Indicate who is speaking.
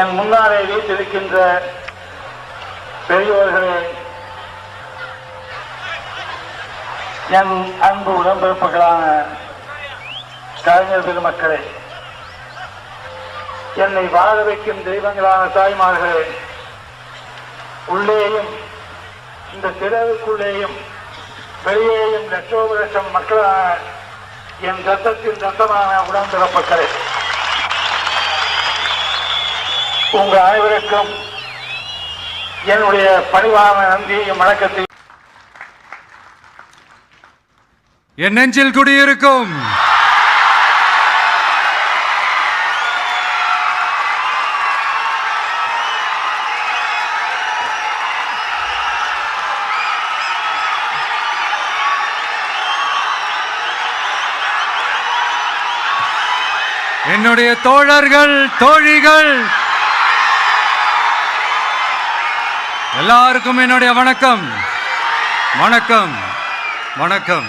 Speaker 1: என் முன்னாலே வீட்டிருக்கின்ற பெரியோர்களே, என் அன்பு உடன்பிறப்புகளான கலைஞர் பெருமக்களே, என்னை வாழ வைக்கும் தெய்வங்களான தாய்மார்களே, உள்ளேயும் இந்த திறவுக்குள்ளேயும் வெளியேயும் லட்சோப லட்சம் மக்களான என் ரத்தத்தின் ரத்தமான உடன்பிறப்புகளே, உங்கள் அனைவருக்கும் என்னுடைய பணிவான நன்றியையும் வணக்கத்தையும்
Speaker 2: என் நெஞ்சில் குடியிருக்கும் என்னுடைய தோழர்கள், தோழிகள் எல்லாருக்கும் என்னுடைய வணக்கம், வணக்கம், வணக்கம்.